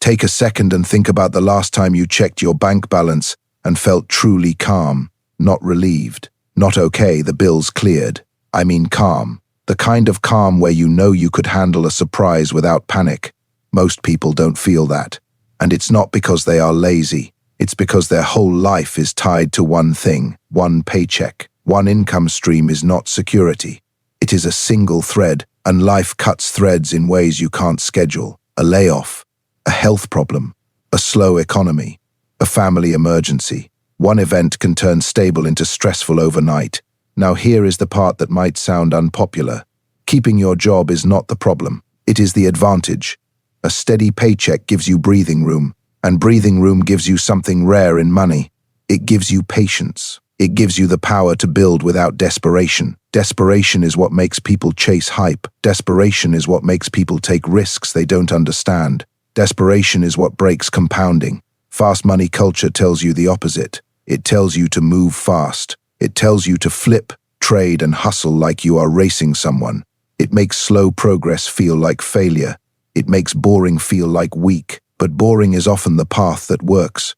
Take a second and think about the last time you checked your bank balance and felt truly calm, not relieved, not okay, the bill's cleared. I mean calm. The kind of calm where you know you could handle a surprise without panic. Most people don't feel that. And it's not because they are lazy. It's because their whole life is tied to one thing, one paycheck. One income stream is not security. It is a single thread, and life cuts threads in ways you can't schedule. A layoff, a health problem, a slow economy, a family emergency. One event can turn stable into stressful overnight. Now here is the part that might sound unpopular. Keeping your job is not the problem. It is the advantage. A steady paycheck gives you breathing room, and breathing room gives you something rare in money. It gives you patience. It gives you the power to build without desperation. Desperation is what makes people chase hype. Desperation is what makes people take risks they don't understand. Desperation is what breaks compounding. Fast money culture tells you the opposite. It tells you to move fast. It tells you to flip, trade, and hustle like you are racing someone. It makes slow progress feel like failure. It makes boring feel like weak, but boring is often the path that works.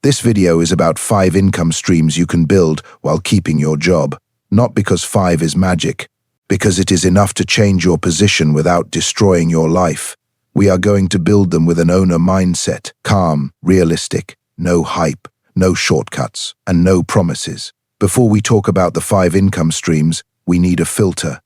This video is about 5 income streams you can build while keeping your job. Not because 5 is magic, because it is enough to change your position without destroying your life. We are going to build them with an owner mindset, calm, realistic, no hype, no shortcuts, and no promises. Before we talk about the 5 income streams, we need a filter.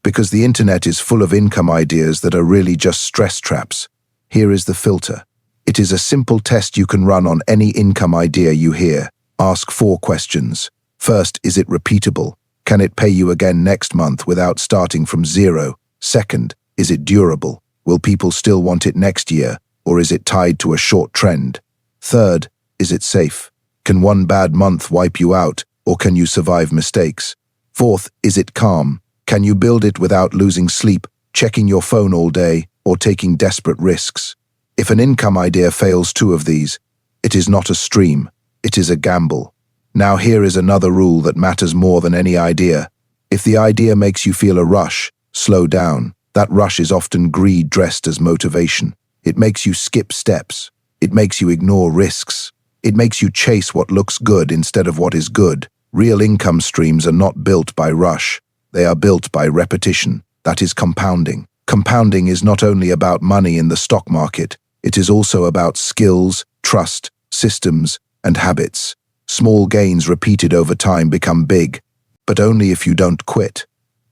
Because the internet is full of income ideas that are really just stress traps. Here is the filter. It is a simple test you can run on any income idea you hear. Ask 4 questions. First, is it repeatable? Can it pay you again next month without starting from zero? Second, is it durable? Will people still want it next year, or is it tied to a short trend? Third, is it safe? Can one bad month wipe you out, or can you survive mistakes? Fourth, is it calm? Can you build it without losing sleep, checking your phone all day, or taking desperate risks? If an income idea fails 2 of these, it is not a stream, it is a gamble. Now here is another rule that matters more than any idea. If the idea makes you feel a rush, slow down. That rush is often greed dressed as motivation. It makes you skip steps. It makes you ignore risks. It makes you chase what looks good instead of what is good. Real income streams are not built by rush. They are built by repetition. That is compounding. Compounding is not only about money in the stock market, it is also about skills, trust, systems, and habits. Small gains repeated over time become big, but only if you don't quit.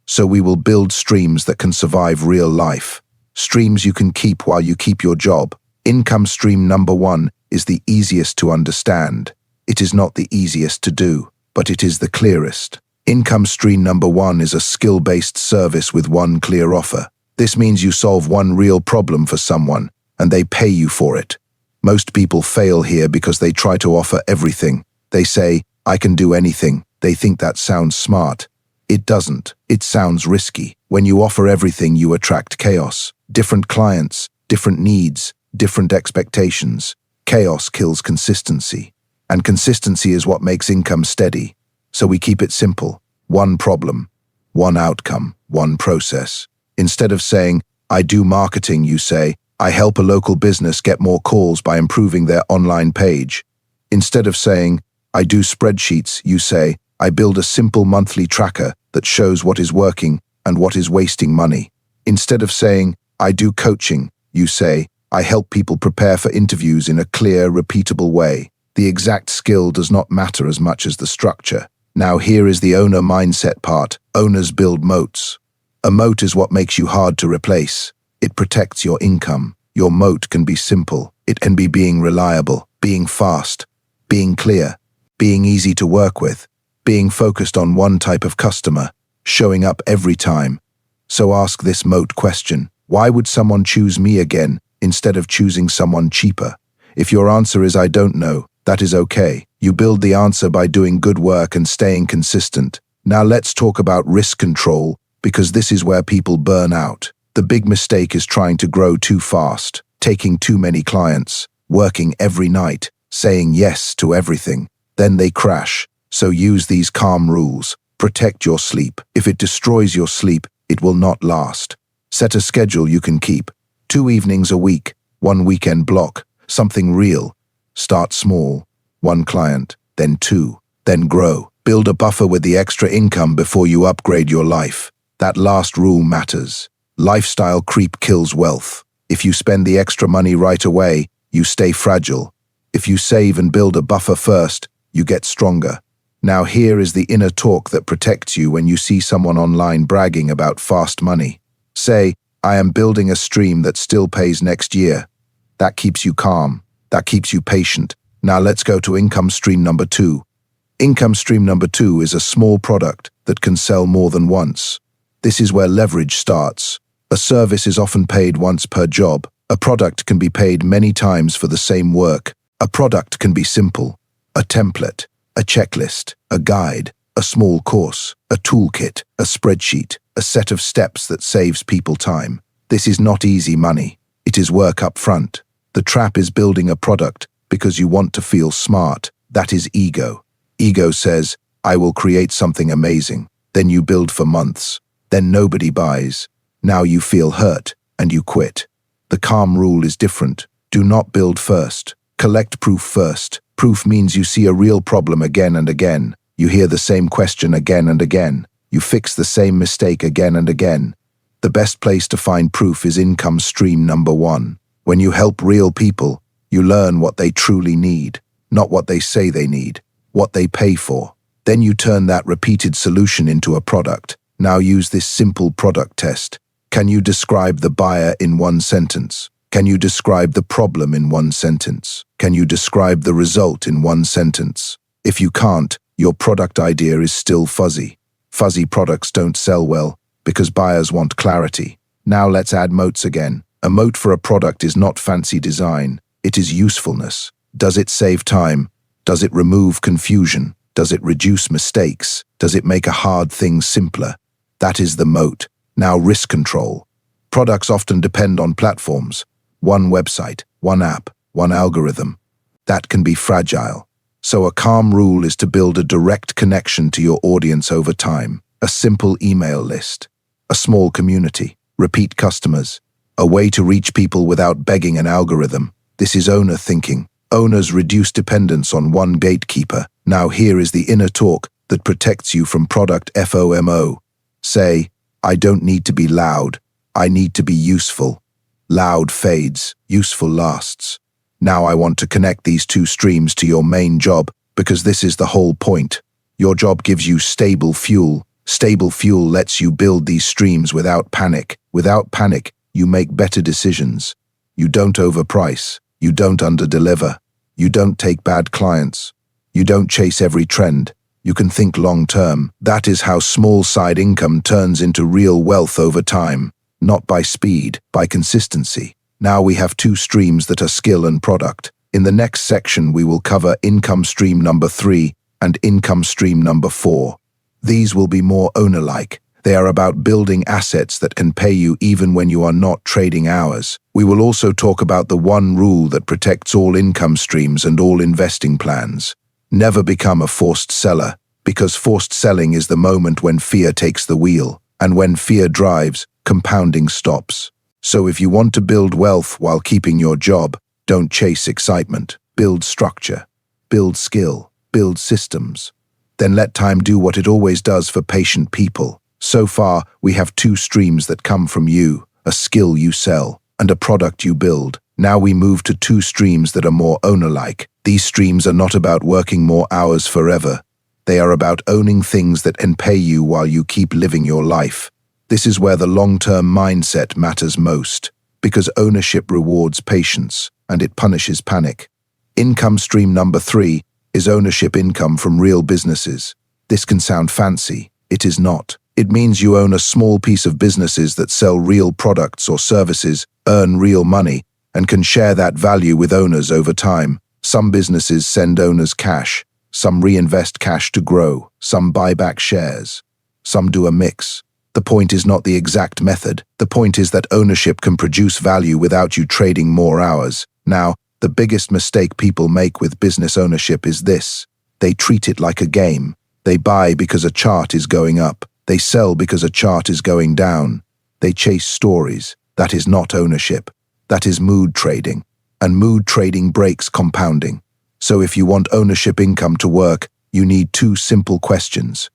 So we will build streams that can survive real life. Streams you can keep while you keep your job. Income stream number 1 is the easiest to understand. It is not the easiest to do, but it is the clearest. Income stream number 1 is a skill-based service with one clear offer. This means you solve one real problem for someone, and they pay you for it. Most people fail here because they try to offer everything. They say, I can do anything. They think that sounds smart. It doesn't. It sounds risky. When you offer everything, you attract chaos. Different clients, different needs, different expectations. Chaos kills consistency. And consistency is what makes income steady. So we keep it simple. One problem, one outcome, one process. Instead of saying, I do marketing, you say, I help a local business get more calls by improving their online page. Instead of saying, I do spreadsheets, you say, I build a simple monthly tracker that shows what is working and what is wasting money. Instead of saying, I do coaching, you say, I help people prepare for interviews in a clear, repeatable way. The exact skill does not matter as much as the structure. Now here is the owner mindset part. Owners build moats. A moat is what makes you hard to replace. It protects your income. Your moat can be simple. It can be being reliable, being fast, being clear, being easy to work with, being focused on one type of customer, showing up every time. So ask this moat question. Why would someone choose me again instead of choosing someone cheaper? If your answer is I don't know, that is okay. You build the answer by doing good work and staying consistent. Now let's talk about risk control, because this is where people burn out. The big mistake is trying to grow too fast, taking too many clients, working every night, saying yes to everything. Then they crash. So use these calm rules. Protect your sleep. If it destroys your sleep, it will not last. Set a schedule you can keep. 2 evenings a week. One weekend block, something real. Start small. One client, then two, then grow. Build a buffer with the extra income before you upgrade your life. That last rule matters. Lifestyle creep kills wealth. If you spend the extra money right away, you stay fragile. If you save and build a buffer first, you get stronger. Now here is the inner talk that protects you when you see someone online bragging about fast money. Say, I am building a stream that still pays next year. That keeps you calm. That keeps you patient. Now let's go to income stream number 2. Income stream number 2 is a small product that can sell more than once. This is where leverage starts. A service is often paid once per job. A product can be paid many times for the same work. A product can be simple. A template, a checklist, a guide, a small course, a toolkit, a spreadsheet, a set of steps that saves people time. This is not easy money. It is work up front. The trap is building a product because you want to feel smart. That is ego. Ego says, I will create something amazing. Then you build for months. Then nobody buys. Now you feel hurt and you quit. The calm rule is different. Do not build first. Collect proof first. Proof means you see a real problem again and again. You hear the same question again and again. You fix the same mistake again and again. The best place to find proof is income stream number 1. When you help real people, you learn what they truly need, not what they say they need, what they pay for. Then you turn that repeated solution into a product. Now use this simple product test. Can you describe the buyer in one sentence? Can you describe the problem in one sentence? Can you describe the result in one sentence? If you can't, your product idea is still fuzzy. Fuzzy products don't sell well because buyers want clarity. Now let's add moats again. A moat for a product is not fancy design. It is usefulness. Does it save time? Does it remove confusion? Does it reduce mistakes? Does it make a hard thing simpler? That is the moat. Now risk control. Products often depend on platforms. One website, one app, one algorithm. That can be fragile. So a calm rule is to build a direct connection to your audience over time. A simple email list. A small community. Repeat customers. A way to reach people without begging an algorithm. This is owner thinking. Owners reduce dependence on one gatekeeper. Now here is the inner talk that protects you from product FOMO. Say, I don't need to be loud. I need to be useful. Loud fades, useful lasts. Now I want to connect these two streams to your main job because this is the whole point. Your job gives you stable fuel. Stable fuel lets you build these streams without panic. Without panic, you make better decisions. You don't overprice. You don't underdeliver. You don't take bad clients. You don't chase every trend. You can think long-term. That is how small side income turns into real wealth over time. Not by speed, by consistency. Now we have two streams that are skill and product. In the next section, we will cover income stream number 3 and income stream number 4. These will be more owner-like. They are about building assets that can pay you even when you are not trading hours. We will also talk about the one rule that protects all income streams and all investing plans. Never become a forced seller, because forced selling is the moment when fear takes the wheel, and when fear drives, compounding stops. So if you want to build wealth while keeping your job, don't chase excitement. Build structure, build skill, build systems. Then let time do what it always does for patient people. So far, we have two streams that come from you, a skill you sell, and a product you build. Now we move to two streams that are more owner-like. These streams are not about working more hours forever. They are about owning things that can pay you while you keep living your life. This is where the long-term mindset matters most, because ownership rewards patience, and it punishes panic. Income stream number 3 is ownership income from real businesses. This can sound fancy. It is not. It means you own a small piece of businesses that sell real products or services, earn real money, and can share that value with owners over time. Some businesses send owners cash. Some reinvest cash to grow. Some buy back shares. Some do a mix. The point is not the exact method. The point is that ownership can produce value without you trading more hours. Now, the biggest mistake people make with business ownership is this. They treat it like a game. They buy because a chart is going up. They sell because a chart is going down. They chase stories. That is not ownership. That is mood trading. And mood trading breaks compounding. So if you want ownership income to work, you need two simple questions.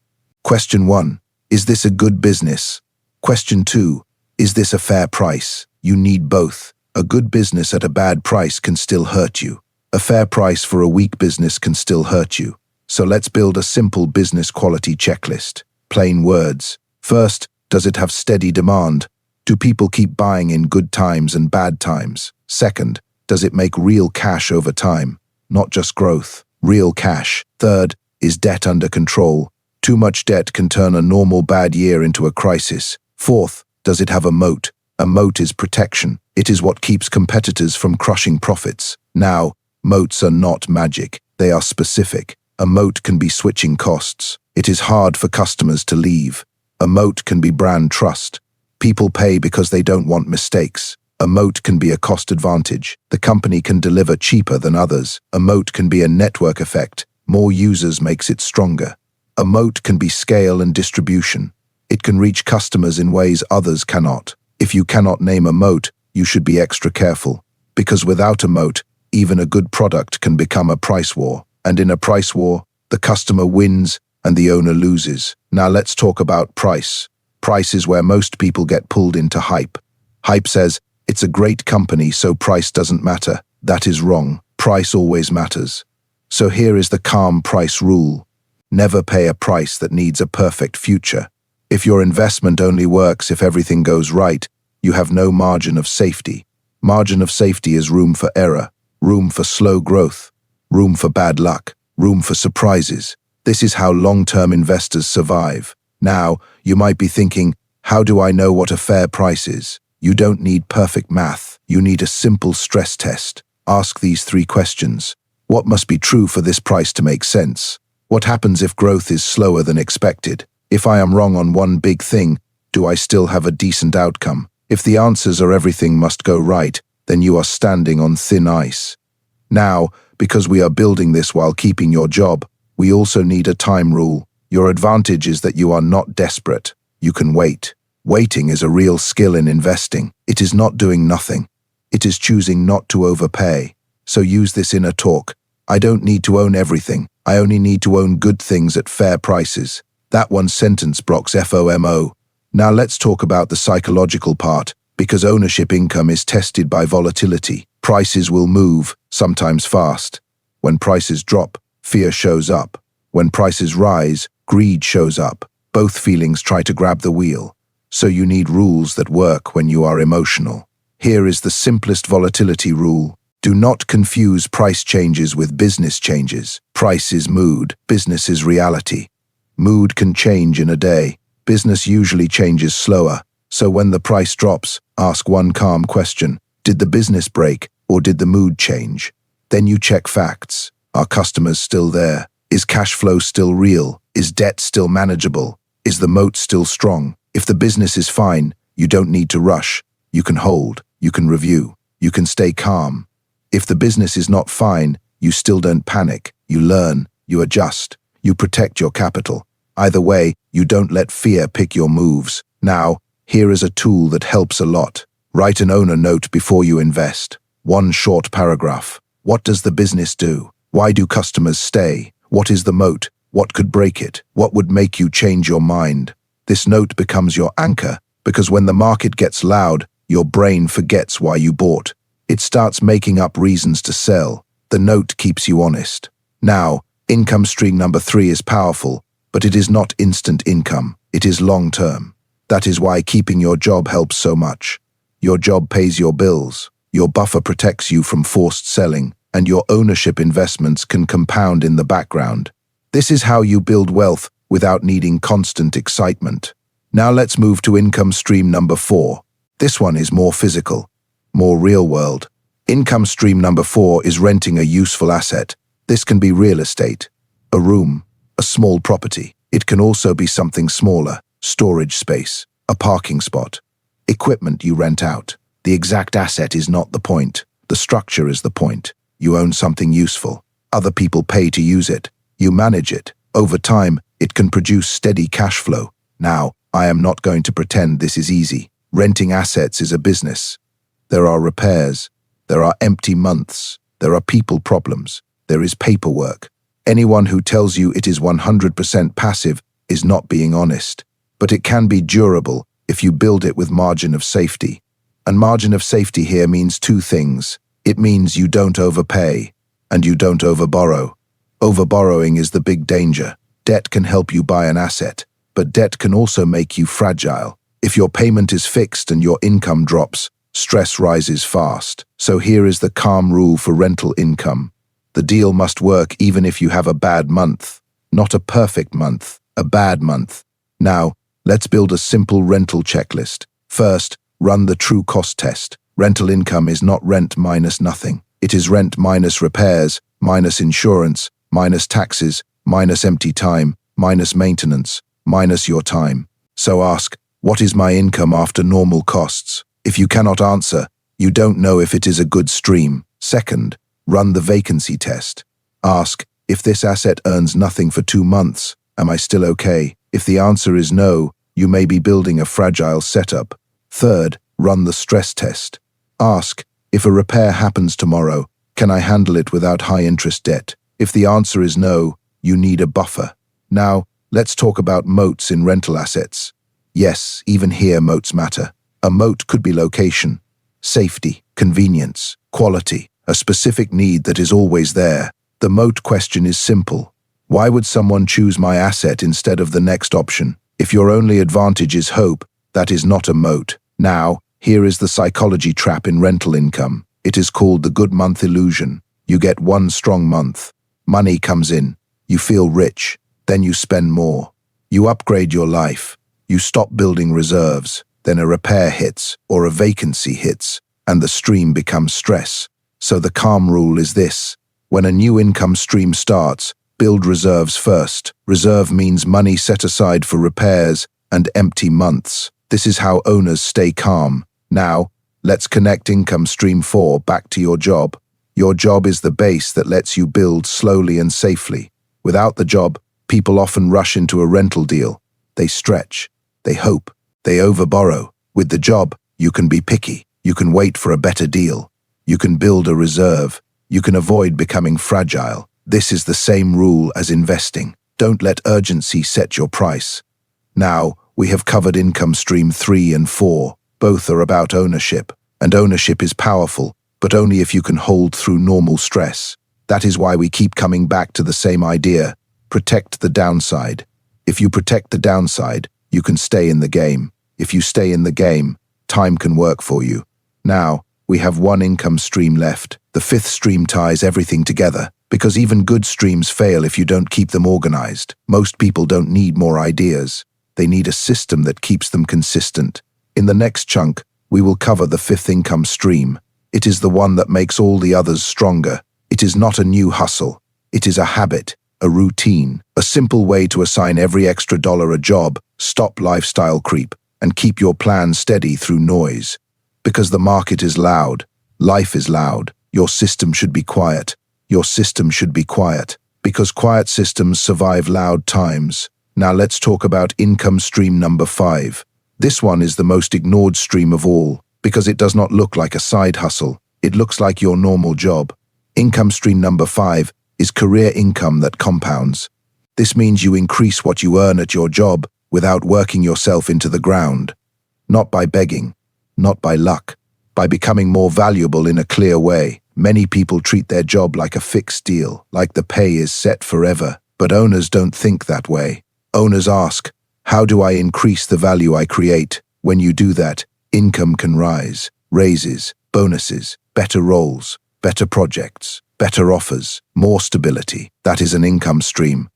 Question 1, is this a good business? Question 2, is this a fair price? You need both. A good business at a bad price can still hurt you. A fair price for a weak business can still hurt you. So let's build a simple business quality checklist. Plain words. First, does it have steady demand? Do people keep buying in good times and bad times? Second, does it make real cash over time? Not just growth, real cash. Third, is debt under control? Too much debt can turn a normal bad year into a crisis. Fourth, does it have a moat? A moat is protection. It is what keeps competitors from crushing profits. Now, moats are not magic. They are specific. A moat can be switching costs. It is hard for customers to leave. A moat can be brand trust. People pay because they don't want mistakes. A moat can be a cost advantage. The company can deliver cheaper than others. A moat can be a network effect. More users makes it stronger. A moat can be scale and distribution. It can reach customers in ways others cannot. If you cannot name a moat, you should be extra careful. Because without a moat, even a good product can become a price war. And in a price war, the customer wins and the owner loses. Now let's talk about price. Price is where most people get pulled into hype. Hype says, it's a great company, so price doesn't matter. That is wrong. Price always matters. So here is the calm price rule. Never pay a price that needs a perfect future. If your investment only works if everything goes right, you have no margin of safety. Margin of safety is room for error, room for slow growth, room for bad luck, room for surprises. This is how long-term investors survive. Now, you might be thinking, how do I know what a fair price is? You don't need perfect math. You need a simple stress test. Ask these 3 questions. What must be true for this price to make sense? What happens if growth is slower than expected? If I am wrong on one big thing, do I still have a decent outcome? If the answers are everything must go right, then you are standing on thin ice. Now, because we are building this while keeping your job, we also need a time rule. Your advantage is that you are not desperate. You can wait. Waiting is a real skill in investing. It is not doing nothing. It is choosing not to overpay. So use this inner talk. I don't need to own everything. I only need to own good things at fair prices. That one sentence blocks FOMO. Now let's talk about the psychological part, because ownership income is tested by volatility. Prices will move, sometimes fast. When prices drop, fear shows up. When prices rise, greed shows up. Both feelings try to grab the wheel. So you need rules that work when you are emotional. Here is the simplest volatility rule. Do not confuse price changes with business changes. Price is mood, business is reality. Mood can change in a day. Business usually changes slower. So when the price drops, ask one calm question. Did the business break or did the mood change? Then you check facts. Are customers still there? Is cash flow still real? Is debt still manageable? Is the moat still strong? If the business is fine, you don't need to rush. You can hold, you can review, you can stay calm. If the business is not fine, you still don't panic. You learn, you adjust, you protect your capital. Either way, you don't let fear pick your moves. Now, here is a tool that helps a lot. Write an owner note before you invest. One short paragraph. What does the business do? Why do customers stay? What is the moat? What could break it? What would make you change your mind? This note becomes your anchor, because when the market gets loud, your brain forgets why you bought. It starts making up reasons to sell. The note keeps you honest. Now, income stream number 3 is powerful, but it is not instant income. It is long-term. That is why keeping your job helps so much. Your job pays your bills. Your buffer protects you from forced selling, and your ownership investments can compound in the background. This is how you build wealth without needing constant excitement. Now let's move to income stream number 4. This one is more physical, more real world. Income stream number 4 is renting a useful asset. This can be real estate, a room, a small property. It can also be something smaller, storage space, a parking spot, equipment you rent out. The exact asset is not the point. The structure is the point. You own something useful. Other people pay to use it. You manage it. Over time, it can produce steady cash flow. Now, I am not going to pretend this is easy. Renting assets is a business. There are repairs. There are empty months. There are people problems. There is paperwork. Anyone who tells you it is 100% passive is not being honest. But it can be durable if you build it with margin of safety. And margin of safety here means two things. It means you don't overpay and you don't overborrow. Overborrowing is the big danger. Debt can help you buy an asset, but debt can also make you fragile. If your payment is fixed and your income drops, stress rises fast. So here is the calm rule for rental income. The deal must work even if you have a bad month. Not a perfect month, a bad month. Now, let's build a simple rental checklist. First, run the true cost test. Rental income is not rent minus nothing. It is rent minus repairs, minus insurance, minus taxes, minus empty time, minus maintenance, minus your time. So ask, what is my income after normal costs? If you cannot answer, you don't know if it is a good stream. Second, run the vacancy test. Ask, if this asset earns nothing for 2 months, am I still okay? If the answer is no, you may be building a fragile setup. Third, run the stress test. Ask, if a repair happens tomorrow, can I handle it without high-interest debt? If the answer is no, you need a buffer. Now, let's talk about moats in rental assets. Yes, even here moats matter. A moat could be location, safety, convenience, quality, a specific need that is always there. The moat question is simple. Why would someone choose my asset instead of the next option? If your only advantage is hope, that is not a moat. Now, here is the psychology trap in rental income. It is called the good month illusion. You get one strong month. Money comes in. You feel rich. Then you spend more. You upgrade your life. You stop building reserves. Then a repair hits or a vacancy hits, and the stream becomes stress. So the calm rule is this. When a new income stream starts, build reserves first. Reserve means money set aside for repairs and empty months. This is how owners stay calm. Now, let's connect income stream 4 back to your job. Your job is the base that lets you build slowly and safely. Without the job, people often rush into a rental deal. They stretch, they hope, they overborrow. With the job, you can be picky. You can wait for a better deal. You can build a reserve. You can avoid becoming fragile. This is the same rule as investing. Don't let urgency set your price. Now, we have covered income stream 3 and 4. Both are about ownership, and ownership is powerful, but only if you can hold through normal stress. That is why we keep coming back to the same idea. Protect the downside. If you protect the downside, you can stay in the game. If you stay in the game, time can work for you. Now, we have one income stream left. The 5th stream ties everything together, because even good streams fail if you don't keep them organized. Most people don't need more ideas. They need a system that keeps them consistent. In the next chunk, we will cover the 5th income stream. It is the one that makes all the others stronger. It is not a new hustle. It is a habit, a routine, a simple way to assign every extra dollar a job, stop lifestyle creep, and keep your plan steady through noise. Because the market is loud, life is loud, your system should be quiet. Your system should be quiet, because quiet systems survive loud times. Now let's talk about income stream number 5. This one is the most ignored stream of all, because it does not look like a side hustle. It looks like your normal job. Income stream number 5 is career income that compounds. This means you increase what you earn at your job without working yourself into the ground. Not by begging, not by luck, by becoming more valuable in a clear way. Many people treat their job like a fixed deal, like the pay is set forever. But owners don't think that way. Owners ask, how do I increase the value I create? When you do that, income can rise. Raises, bonuses, better roles, better projects, better offers, more stability. That is an income stream.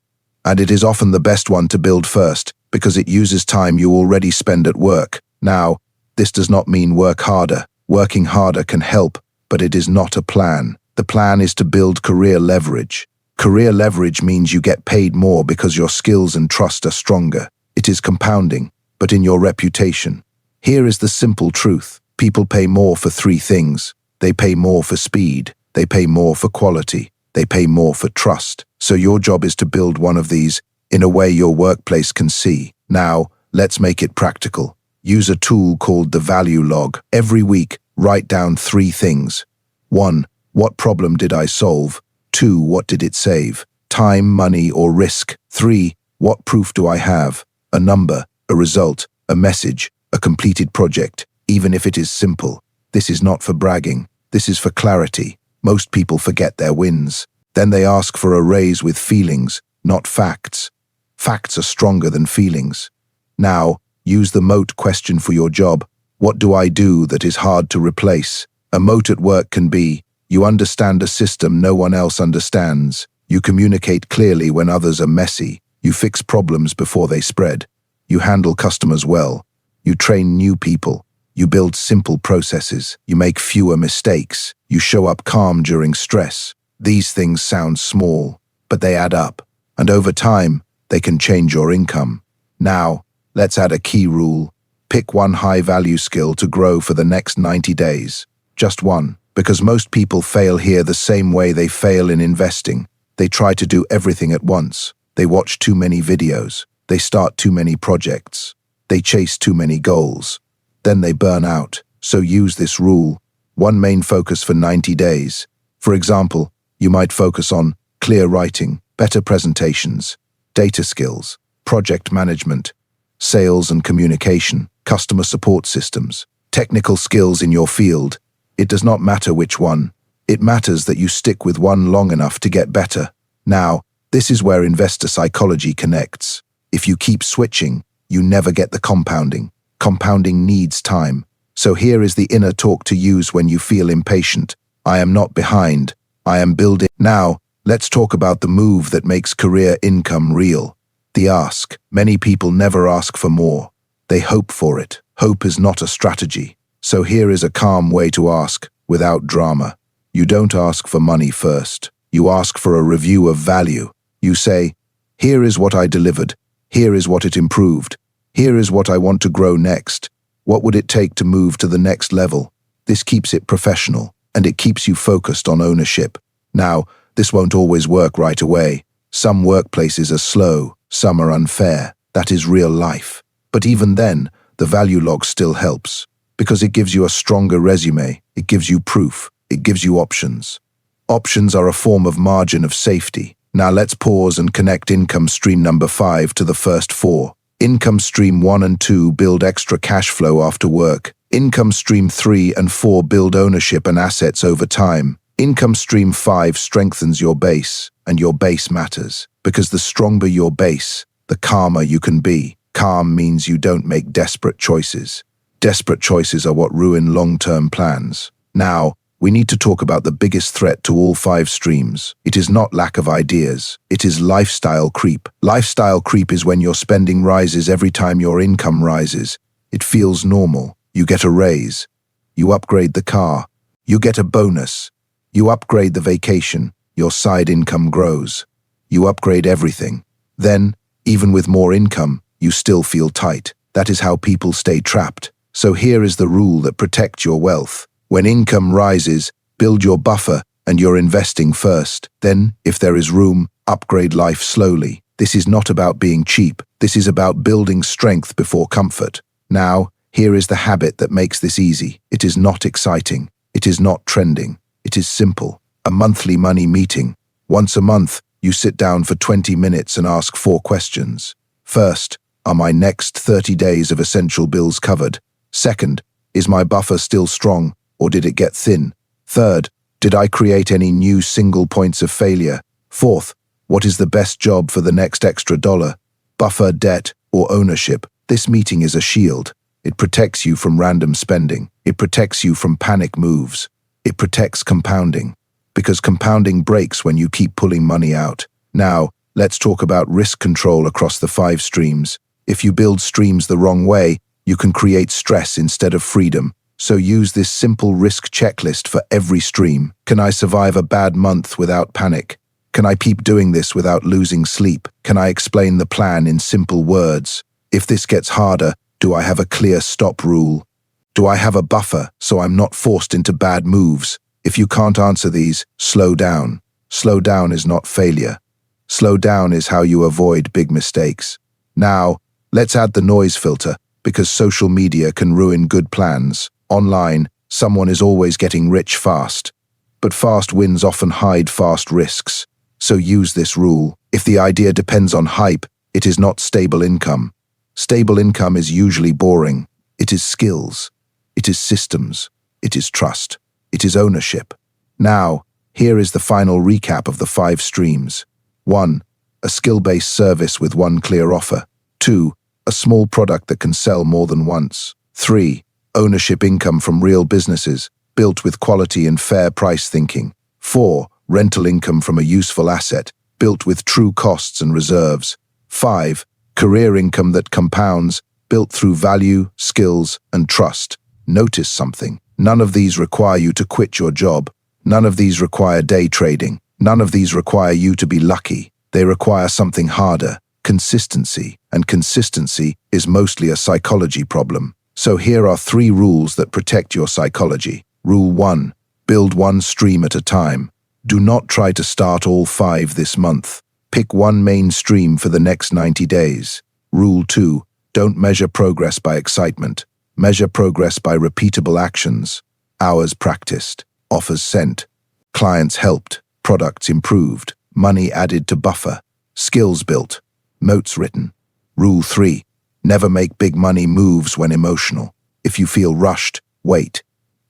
And it is often the best one to build first, because it uses time you already spend at work. Now, this does not mean work harder. Working harder can help, but it is not a plan. The plan is to build career leverage. Career leverage means you get paid more because your skills and trust are stronger. It is compounding, but in your reputation. Here is the simple truth. People pay more for 3 things. They pay more for speed. They pay more for quality. They pay more for trust. So your job is to build one of these in a way your workplace can see. Now, let's make it practical. Use a tool called the value log. Every week, Write down 3 things. 1. What problem did I solve? 2. What did it save? Time, money, or risk? 3. What proof do I have? A number, a result, a message, a completed project, even if it is simple. This is not for bragging. This is for clarity. Most people forget their wins. Then they ask for a raise with feelings, not facts. Facts are stronger than feelings. Now, use the moat question for your job. What do I do that is hard to replace? A moat at work can be, you understand a system no one else understands. You communicate clearly when others are messy. You fix problems before they spread. You handle customers well. You train new people. You build simple processes. You make fewer mistakes. You show up calm during stress. These things sound small, but they add up. And over time, they can change your income. Now, let's add a key rule. Pick one high-value skill to grow for the next 90 days. Just one, because most people fail here the same way they fail in investing. They try to do everything at once. They watch too many videos. They start too many projects. They chase too many goals. Then they burn out. So use this rule. One main focus for 90 days. For example, you might focus on clear writing, better presentations, data skills, project management, sales and communication, customer support systems, technical skills in your field. It does not matter which one. It matters that you stick with one long enough to get better. Now, this is where investor psychology connects. If you keep switching, you never get the compounding. Compounding needs time. So here is the inner talk to use when you feel impatient. I am not behind. I am building. Now, let's talk about the move that makes career income real. The ask. Many people never ask for more. They hope for it. Hope is not a strategy. So here is a calm way to ask, without drama. You don't ask for money first. You ask for a review of value. You say, here is what I delivered. Here is what it improved. Here is what I want to grow next. What would it take to move to the next level? This keeps it professional, and it keeps you focused on ownership. Now, this won't always work right away. Some workplaces are slow, some are unfair. That is real life. But even then, the value log still helps, because it gives you a stronger resume, it gives you proof, it gives you options. Options are a form of margin of safety. Now let's pause and connect income stream number 5 to the first 4. Income stream 1 and 2 build extra cash flow after work. Income stream 3 and 4 build ownership and assets over time. Income stream 5 strengthens your base, and your base matters, because the stronger your base, the calmer you can be. Calm means you don't make desperate choices. Desperate choices are what ruin long-term plans. Now, we need to talk about the biggest threat to all 5 streams. It is not lack of ideas. It is lifestyle creep. Lifestyle creep is when your spending rises every time your income rises. It feels normal. You get a raise. You upgrade the car. You get a bonus. You upgrade the vacation. Your side income grows. You upgrade everything. Then, even with more income, you still feel tight. That is how people stay trapped. So here is the rule that protects your wealth. When income rises, build your buffer and you're investing first. Then, if there is room, upgrade life slowly. This is not about being cheap. This is about building strength before comfort. Now, here is the habit that makes this easy. It is not exciting. It is not trending. It is simple. A monthly money meeting. Once a month, you sit down for 20 minutes and ask 4 questions. First, are my next 30 days of essential bills covered? Second, is my buffer still strong, or did it get thin? Third, did I create any new single points of failure? Fourth, what is the best job for the next extra dollar? Buffer, debt, or ownership? This meeting is a shield. It protects you from random spending. It protects you from panic moves. It protects compounding. Because compounding breaks when you keep pulling money out. Now, let's talk about risk control across the 5 streams. If you build streams the wrong way, you can create stress instead of freedom. So use this simple risk checklist for every stream. Can I survive a bad month without panic? Can I keep doing this without losing sleep? Can I explain the plan in simple words? If this gets harder, do I have a clear stop rule? Do I have a buffer so I'm not forced into bad moves? If you can't answer these, slow down. Slow down is not failure. Slow down is how you avoid big mistakes. Now, let's add the noise filter, because social media can ruin good plans. Online, Someone is always getting rich fast. But fast wins often hide fast risks. So use this rule. If the idea depends on hype, it is not stable income. Stable income is usually boring. It is skills. It is systems. It is trust. It is ownership. Now, here is the final recap of the 5 streams. 1. A skill-based service with one clear offer. 2. A small product that can sell more than once. 3. Ownership income from real businesses, built with quality and fair price thinking. 4. Rental income from a useful asset, built with true costs and reserves. 5. Career income that compounds, built through value, skills, and trust. Notice something. None of these require you to quit your job. None of these require day trading. None of these require you to be lucky. They require something harder, consistency, and consistency is mostly a psychology problem. So here are 3 rules that protect your psychology. Rule 1. Build one stream at a time. Do not try to start all 5 this month. Pick one main stream for the next 90 days. Rule 2. Don't measure progress by excitement. Measure progress by repeatable actions. Hours practiced, offers sent, clients helped, products improved, money added to buffer, skills built, moats written. Rule 3. Never make big money moves when emotional. If you feel rushed, wait.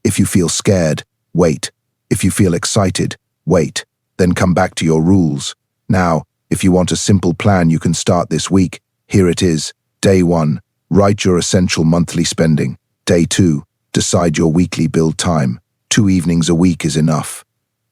If you feel scared, wait. If you feel excited, wait. Then come back to your rules. Now, if you want a simple plan you can start this week, here it is. Day 1. Write your essential monthly spending. Day 2. Decide your weekly build time. 2 evenings a week is enough.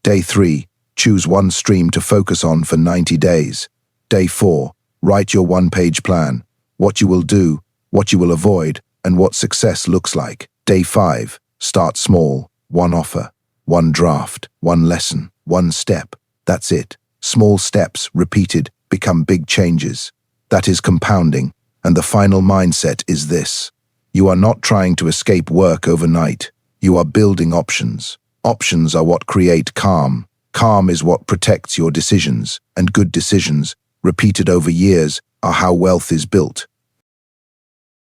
Day 3. Choose one stream to focus on for 90 days. Day 4. Write your one-page plan. What you will do, what you will avoid, and what success looks like. Day 5. Start small. One offer, one draft, one lesson, one step. That's it. Small steps, repeated, become big changes. That is compounding. And the final mindset is this. You are not trying to escape work overnight. You are building options. Options are what create calm. Calm is what protects your decisions. And good decisions, repeated over years, are how wealth is built.